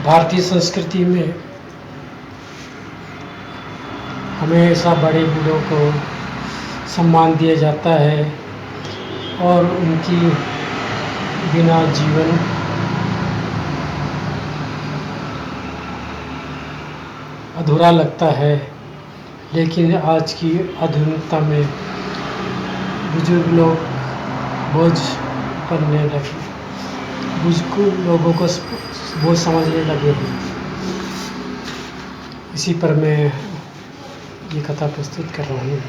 भारतीय संस्कृति में हमेशा बड़े बूढ़ों को सम्मान दिया जाता है और उनकी बिना जीवन अधूरा लगता है। लेकिन आज की आधुनिकता में बुजुर्ग लोग बोझ बनने लगे, बुजुर्ग लोगों को बोझ समझने लगे हैं। इसी पर मैं ये कथा प्रस्तुत कर रहा हूँ।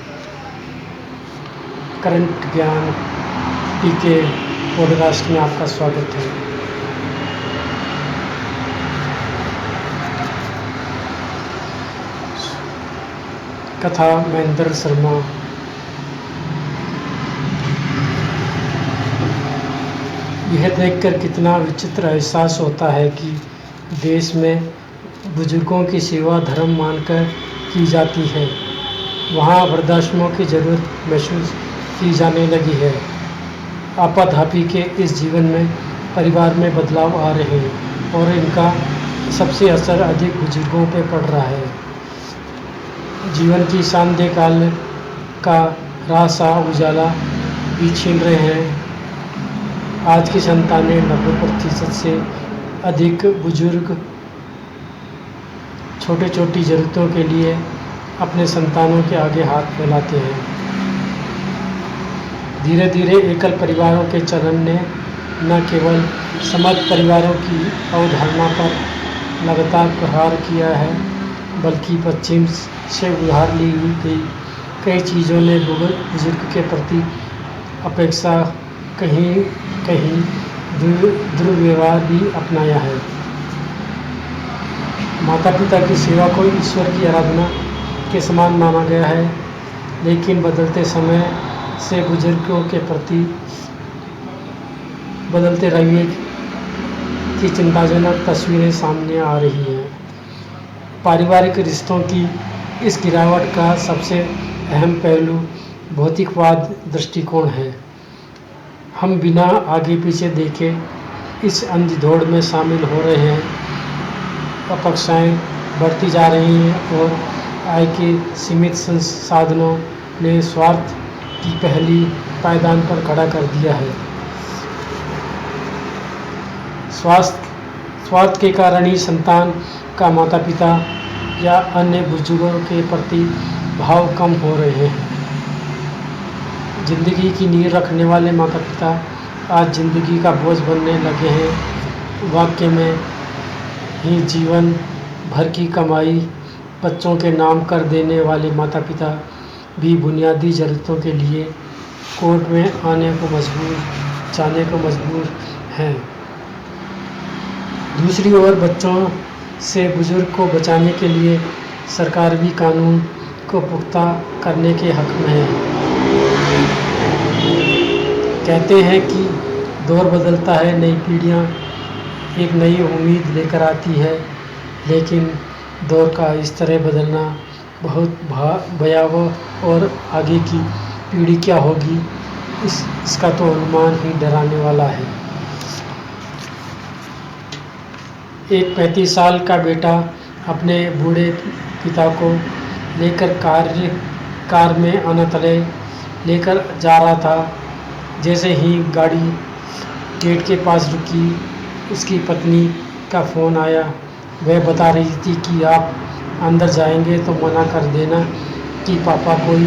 करंट ज्ञान के पॉडकास्ट में आपका स्वागत है। कथा महेंद्र शर्मा। यह देखकर कितना विचित्र एहसास होता है कि देश में बुजुर्गों की सेवा धर्म मानकर की जाती है, वहाँ वृद्धाश्रमों की ज़रूरत महसूस की जाने लगी है। आपाधापी के इस जीवन में परिवार में बदलाव आ रहे हैं और इनका सबसे असर अधिक बुजुर्गों पर पड़ रहा है। जीवन की शानदेह काल का रासा उजाला भी छीन रहे हैं। आज की संतानें 90% से अधिक बुजुर्ग छोटी छोटी ज़रूरतों के लिए अपने संतानों के आगे हाथ फैलाते हैं। धीरे धीरे एकल परिवारों के चलन ने न केवल समृद्ध परिवारों की अवधारणा पर लगातार प्रहार किया है, बल्कि पश्चिम से उधार ली गई कई चीज़ों ने बुजुर्ग के प्रति अपेक्षा कहीं कहीं दुर्व्यवहार भी अपनाया है। माता पिता की सेवा को ईश्वर की आराधना के समान माना गया है, लेकिन बदलते समय से बुजुर्गों के प्रति बदलते रवैये की चिंताजनक तस्वीरें सामने आ रही हैं। पारिवारिक रिश्तों की इस गिरावट का सबसे अहम पहलू भौतिकवाद दृष्टिकोण है। हम बिना आगे पीछे देखे इस अंधी-दौड़ में शामिल हो रहे हैं। अपेक्षाएं बढ़ती जा रही हैं और आय के सीमित संसाधनों ने स्वार्थ की पहली पायदान पर खड़ा कर दिया है। स्वार्थ के कारण ही संतान का माता पिता या अन्य बुजुर्गों के प्रति भाव कम हो रहे हैं। जिंदगी की नींव रखने वाले माता पिता आज जिंदगी का बोझ बनने लगे हैं। वाकई में ही जीवन भर की कमाई बच्चों के नाम कर देने वाले माता पिता भी बुनियादी ज़रूरतों के लिए कोर्ट में जाने को मजबूर हैं। दूसरी ओर बच्चों से बुजुर्ग को बचाने के लिए सरकार भी कानून को पुख्ता करने के हक में है। कहते हैं कि दौर बदलता है, नई पीढ़ियां एक नई उम्मीद लेकर आती है, लेकिन दौर का इस तरह बदलना बहुत भयावह और आगे की पीढ़ी क्या होगी इसका तो अनुमान ही डराने वाला है। एक 35 साल का बेटा अपने बूढ़े पिता को लेकर कार में अनाथालय लेकर जा रहा था। जैसे ही गाड़ी गेट के पास रुकी, उसकी पत्नी का फ़ोन आया। वह बता रही थी कि आप अंदर जाएंगे तो मना कर देना कि पापा कोई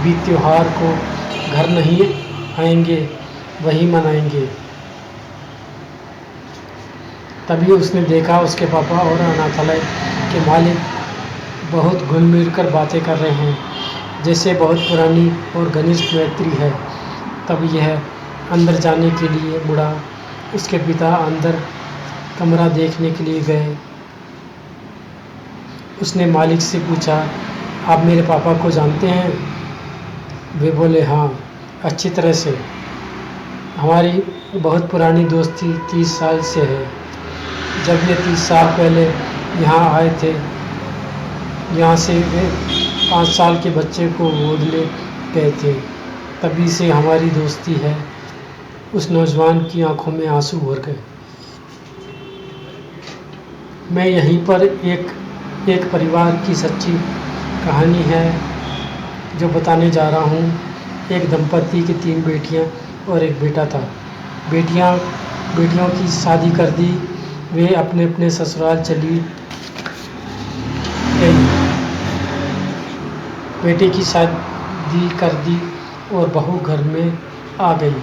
भी त्योहार को घर नहीं आएंगे, वही मनाएंगे। तभी उसने देखा उसके पापा और अनाथालय के मालिक बहुत घुल मिल कर बातें कर रहे हैं, जैसे बहुत पुरानी और घनिष्ठ मैत्री है। तब यह अंदर जाने के लिए मुड़ा। उसके पिता अंदर कमरा देखने के लिए गए। उसने मालिक से पूछा, आप मेरे पापा को जानते हैं? वे बोले, हाँ, अच्छी तरह से। हमारी बहुत पुरानी दोस्ती 30 साल से है। जब ये 30 साल पहले यहाँ आए थे, यहाँ से वे 5 साल के बच्चे को गोद ले गए थे। तभी से हमारी दोस्ती है। उस नौजवान की आंखों में आंसू भर गए। मैं यहीं पर एक परिवार की सच्ची कहानी है जो बताने जा रहा हूँ। एक दंपति की 3 बेटियाँ और एक बेटा था। बेटियों की शादी कर दी, वे अपने अपने ससुराल चली गई। बेटे की शादी कर दी और बहू घर में आ गई।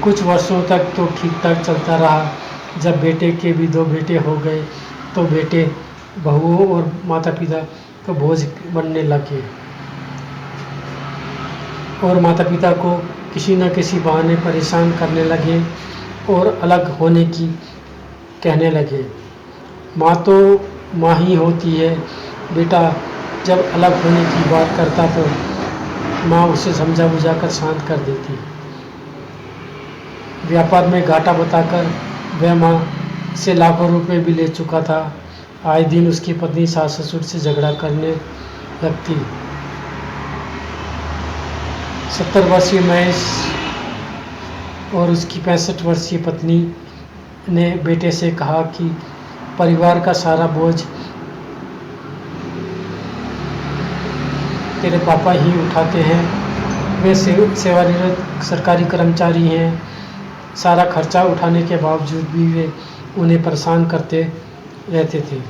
कुछ वर्षों तक तो ठीक ठाक चलता रहा। जब बेटे के भी 2 बेटे हो गए तो बेटे बहुओं और माता पिता को बोझ बनने लगे और माता पिता को किसी न किसी बहाने परेशान करने लगे और अलग होने की कहने लगे। माँ तो माँ ही होती है। बेटा जब अलग होने की बात करता तो माँ उसे समझा बुझा कर शांत कर देती। व्यापार में घाटा बताकर वह माँ से लाखों रुपए भी ले चुका था। आए दिन उसकी पत्नी सास ससुर से झगड़ा करने लगती। 70 वर्षीय महेश और उसकी 65 वर्षीय पत्नी ने बेटे से कहा कि परिवार का सारा बोझ तेरे पापा ही उठाते हैं। वे सेवानिवृत्त सरकारी कर्मचारी हैं। सारा खर्चा उठाने के बावजूद भी वे उन्हें परेशान करते रहते थे।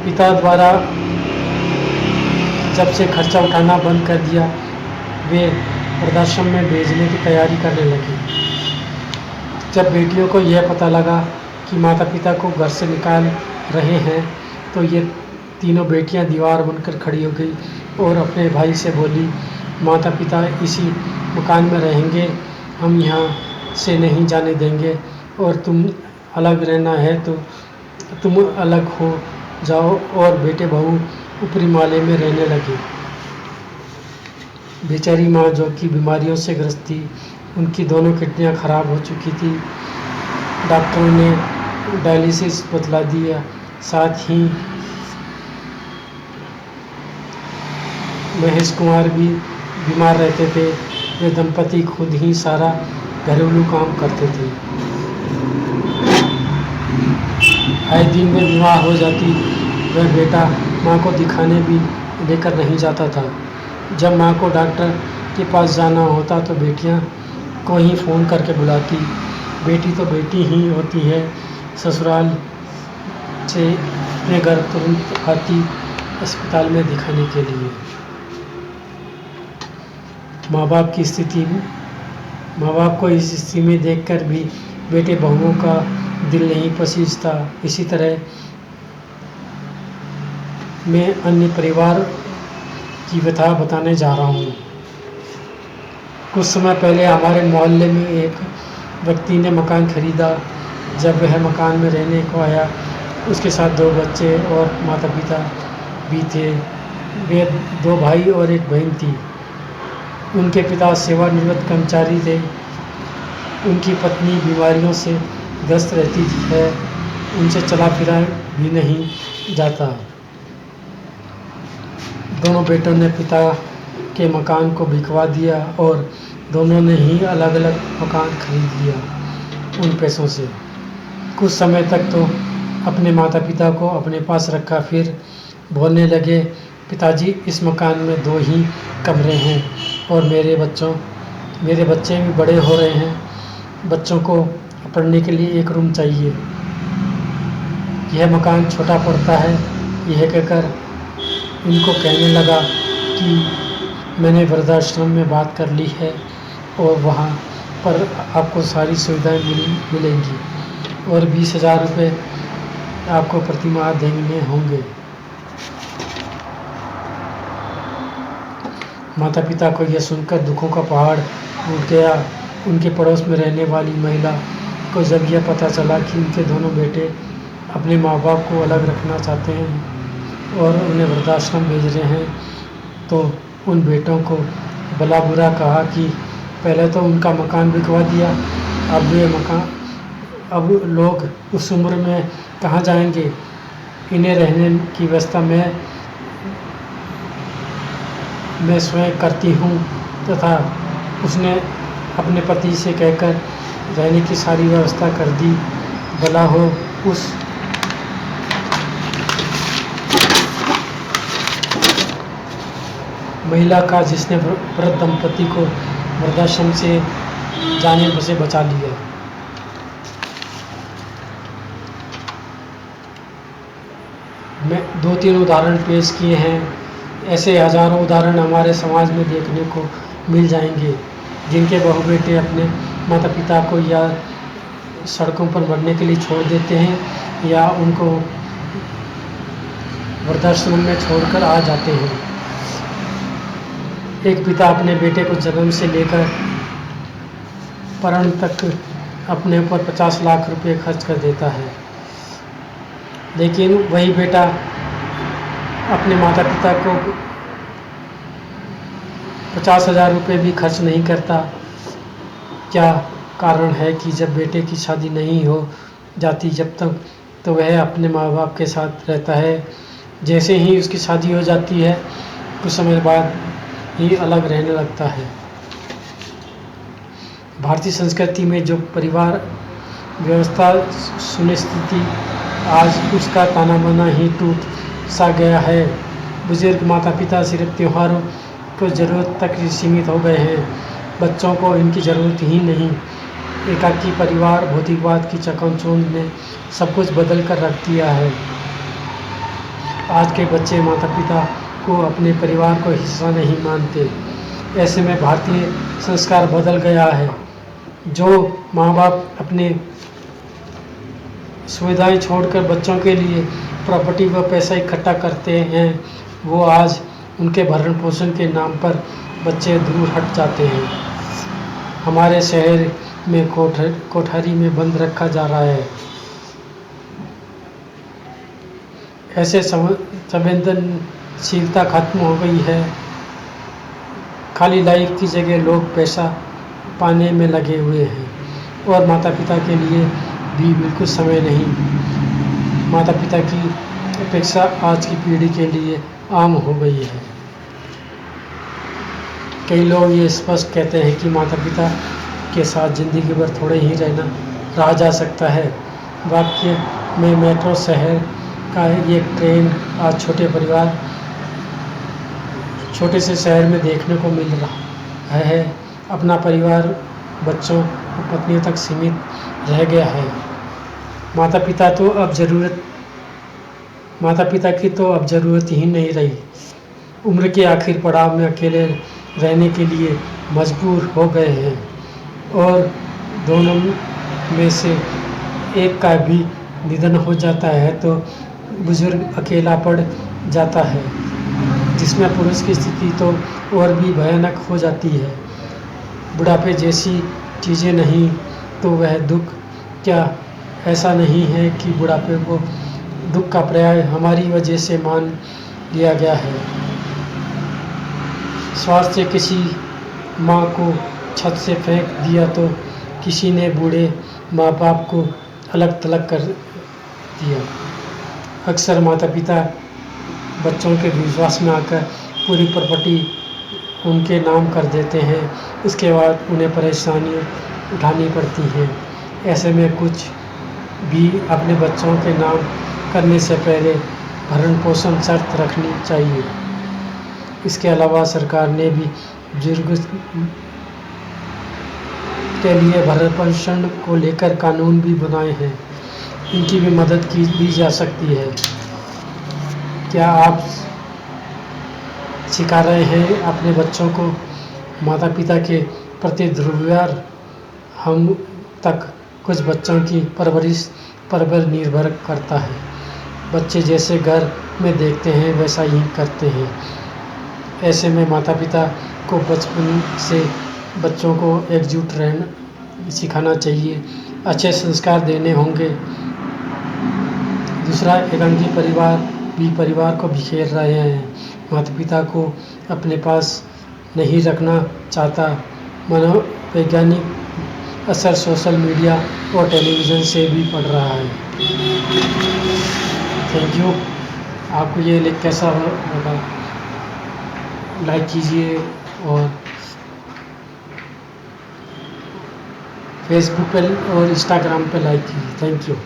पिता द्वारा जब से खर्चा उठाना बंद कर दिया, वे वृद्धाश्रम में भेजने की तैयारी करने लगे। जब बेटियों को यह पता लगा कि माता पिता को घर से निकाल रहे हैं तो ये तीनों बेटियां दीवार बनकर खड़ी हो गई और अपने भाई से बोली, माता पिता इसी मकान में रहेंगे, हम यहाँ से नहीं जाने देंगे और तुम अलग रहना है तो तुम अलग हो जाओ। और बेटे बहू ऊपरी माले में रहने लगे। बेचारी माँ जो कि बीमारियों से ग्रस्त थी, उनकी दोनों किडनियाँ खराब हो चुकी थी। डॉक्टरों ने डायलिसिस बतला दिया। साथ ही महेश कुमार भी बीमार रहते थे। वे दंपति खुद ही सारा घरेलू काम करते थे। आए दिन वे बीमार हो जाती। वह बेटा माँ को दिखाने भी लेकर नहीं जाता था। जब माँ को डॉक्टर के पास जाना होता तो बेटियाँ को ही फ़ोन करके बुलाती। बेटी तो बेटी ही होती है। ससुराल से अपने घर तुरंत आती अस्पताल में दिखाने के लिए। माँ बाप को इस स्थिति में देखकर भी बेटे बहुओं का दिल नहीं पसीजता। इसी तरह मैं अन्य परिवार की व्यथा बताने जा रहा हूँ। कुछ समय पहले हमारे मोहल्ले में एक व्यक्ति ने मकान खरीदा। जब वह मकान में रहने को आया, उसके साथ 2 बच्चे और माता पिता भी थे। वे 2 भाई और एक बहन थी। उनके पिता सेवानिवृत्त कर्मचारी थे। उनकी पत्नी बीमारियों से ग्रस्त रहती है। उनसे चला फिरा भी नहीं जाता। दोनों बेटों ने पिता के मकान को बिकवा दिया और दोनों ने ही अलग अलग मकान खरीद लिया उन पैसों से। कुछ समय तक तो अपने माता पिता को अपने पास रखा, फिर बोलने लगे, पिताजी इस मकान में 2 ही कमरे हैं और मेरे बच्चे भी बड़े हो रहे हैं, बच्चों को पढ़ने के लिए एक रूम चाहिए। यह मकान छोटा पड़ता है। यह कहकर इनको कहने लगा कि मैंने वृद्धाश्रम में बात कर ली है और वहाँ पर आपको सारी सुविधाएं मिलेंगी और 20,000 रुपये आपको प्रति माह देने होंगे। माता पिता को यह सुनकर दुखों का पहाड़ टूट गया। उनके पड़ोस में रहने वाली महिला को जब यह पता चला कि उनके दोनों बेटे अपने माँ बाप को अलग रखना चाहते हैं और उन्हें वृद्धाश्रम भेज रहे हैं, तो उन बेटों को भला बुरा कहा कि पहले तो उनका मकान बिकवा दिया, अब लोग उस उम्र में कहाँ जाएंगे, इन्हें रहने की व्यवस्था मैं स्वयं करती हूँ। तथा उसने अपने पति से कहकर रहने की सारी व्यवस्था कर दी। भला हो उस महिला का जिसने वृद्ध दंपति को वृद्धाश्रम से जाने से बचा लिया। मैं 2-3 उदाहरण पेश किए हैं। ऐसे हजारों उदाहरण हमारे समाज में देखने को मिल जाएंगे, जिनके बहू बेटे अपने माता पिता को या सड़कों पर मरने के लिए छोड़ देते हैं या उनको वृद्धाश्रम में छोड़कर आ जाते हैं। एक पिता अपने बेटे को जन्म से लेकर मरण तक अपने ऊपर 50 लाख रुपए खर्च कर देता है, लेकिन वही बेटा अपने माता पिता को 50,000 रुपये भी खर्च नहीं करता। क्या कारण है कि जब बेटे की शादी नहीं हो जाती जब तक, तो वह अपने माँ बाप के साथ रहता है। जैसे ही उसकी शादी हो जाती है कुछ समय बाद ही अलग रहने लगता है। भारतीय संस्कृति में जो परिवार व्यवस्था सुनिश्चित आज उसका ताना बाना ही टूट सा गया है। बुजुर्ग माता पिता सिर्फ त्योहारों को ज़रूरत तक ही सीमित हो गए हैं, बच्चों को इनकी ज़रूरत ही नहीं। एकाकी परिवार भौतिकवाद की चकाचौंध ने सब कुछ बदल कर रख दिया है। आज के बच्चे माता पिता को अपने परिवार को हिस्सा नहीं मानते। ऐसे में भारतीय संस्कार बदल गया है। जो माँ बाप अपने सुविधाएं छोड़कर बच्चों के लिए प्रॉपर्टी व पैसा इकट्ठा करते हैं, वो आज उनके भरण पोषण के नाम पर बच्चे दूर हट जाते हैं। हमारे शहर में कोठारी में बंद रखा जा रहा है। ऐसे संवेदनशीलता खत्म हो गई है। खाली लाइफ की जगह लोग पैसा पाने में लगे हुए हैं और माता पिता के लिए भी बिल्कुल समय नहीं। माता पिता की अपेक्षा आज की पीढ़ी के लिए आम हो गई है। कई लोग ये स्पष्ट कहते हैं कि माता पिता के साथ ज़िंदगी भर थोड़े ही रहा जा सकता है। वाक्य में मेट्रो शहर का एक ट्रेन आज छोटे से शहर में देखने को मिल रहा है। अपना परिवार बच्चों और पत्नियों तक सीमित रह गया है। माता पिता की तो अब ज़रूरत ही नहीं रही। उम्र के आखिर पड़ाव में अकेले रहने के लिए मजबूर हो गए हैं और दोनों में से एक का भी निधन हो जाता है तो बुजुर्ग अकेला पड़ जाता है, जिसमें पुरुष की स्थिति तो और भी भयानक हो जाती है। बुढ़ापे जैसी चीज़ें नहीं तो वह दुख क्या ऐसा नहीं है कि बुढ़ापे को दुख का पर्याय हमारी वजह से मान लिया गया है। स्वार्थ से किसी माँ को छत से फेंक दिया तो किसी ने बूढ़े माँ बाप को अलग थलग कर दिया। अक्सर माता पिता बच्चों के विश्वास में आकर पूरी प्रॉपर्टी उनके नाम कर देते हैं। इसके बाद उन्हें परेशानियाँ उठानी पड़ती हैं। ऐसे में कुछ भी अपने बच्चों के नाम करने से पहले भरण पोषण शर्त रखनी चाहिए। इसके अलावा सरकार ने भी बुजुर्ग के लिए भरण पोषण को लेकर कानून भी बनाए हैं। इनकी भी मदद की जा सकती है। क्या आप सिखा रहे हैं अपने बच्चों को माता पिता के प्रति दुर्व्यवहार? हम तक कुछ बच्चों की परवरिश पर निर्भर करता है। बच्चे जैसे घर में देखते हैं वैसा ही करते हैं। ऐसे में माता पिता को बचपन से बच्चों को एकजुट रहना सिखाना चाहिए, अच्छे संस्कार देने होंगे। दूसरा, एकांकी परिवार भी परिवार को बिखेर रहे हैं। माता पिता को अपने पास नहीं रखना चाहता। मनोवैज्ञानिक असर सोशल मीडिया और टेलीविज़न से भी पड़ रहा है। Thank you. आपको ये लेख कैसा लगा? लाइक कीजिए और फेसबुक पे और इंस्टाग्राम पे लाइक कीजिए। Thank you.